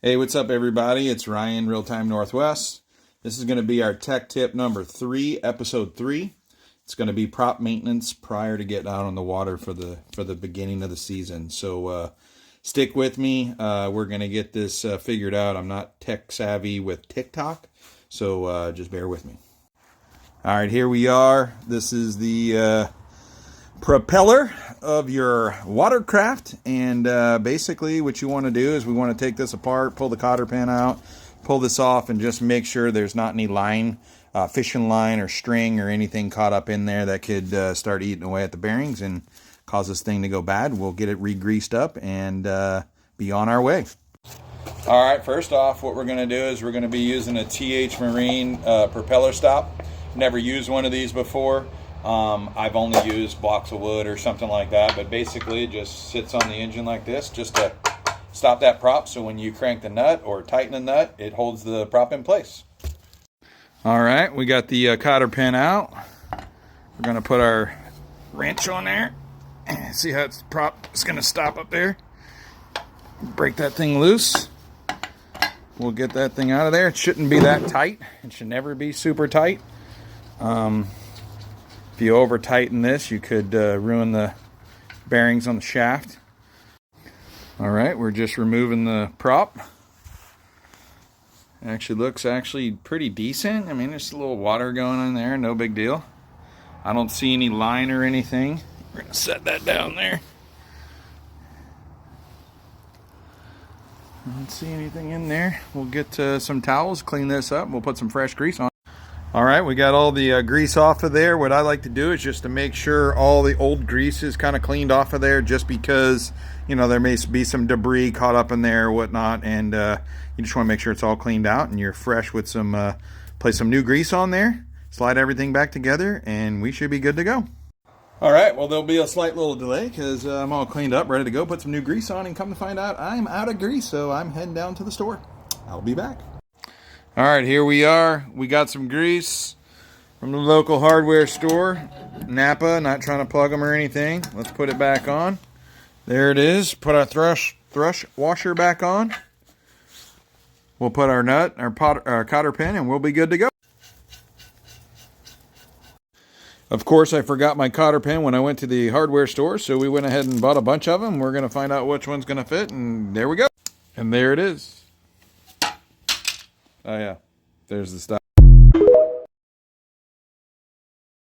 Hey, what's up everybody? It's Ryan, Real Time Northwest. This is going to be our tech tip number 3, episode 3. It's going to be prop maintenance prior to getting out on the water for the beginning of the season. So stick with me. We're going to get this figured out. I'm not tech savvy with TikTok, so just bear with me. All right, here we are. This is the propeller of your watercraft, and basically what you want to do is we want to take this apart, pull the cotter pin out, pull this off, and just make sure there's not any line, fishing line or string or anything caught up in there that could start eating away at the bearings and cause this thing to go bad. We'll get it re-greased up and be on our way. All right, first off, what we're going to do is we're going to be using a TH Marine propeller stop. Never used one of these before. I've only used blocks of wood or something like that, but basically it just sits on the engine like this just to stop that prop, so when you crank the nut or tighten the nut, it holds the prop in place. All right, we got the cotter pin out. We're going to put our wrench on there. See how the prop is going to stop up there. Break that thing loose. We'll get that thing out of there. It shouldn't be that tight. It should never be super tight. If you over tighten this, you could ruin the bearings on the shaft. All right, we're just removing the prop. Actually looks pretty decent. I mean, there's a little water going on there, no big deal. I don't see any line or anything. We're gonna set that down there. I don't see anything in there. We'll get some towels, clean this up, and we'll put some fresh grease on. All right, we got all the grease off of there. What I like to do is just to make sure all the old grease is kind of cleaned off of there, just because, you know, there may be some debris caught up in there or whatnot, and you just want to make sure it's all cleaned out and you're fresh with some, place some new grease on there, slide everything back together, and we should be good to go. All right, well, there'll be a slight little delay because I'm all cleaned up, ready to go, put some new grease on, and come to find out I'm out of grease, so I'm heading down to the store. I'll be back. All right, here we are. We got some grease from the local hardware store, Napa. Not trying to plug them or anything. Let's put it back on. There it is. Put our thrush washer back on. We'll put our nut, our cotter pin, and we'll be good to go. Of course, I forgot my cotter pin when I went to the hardware store, so we went ahead and bought a bunch of them. We're going to find out which one's going to fit, and there we go. And there it is. Oh yeah, there's the stuff.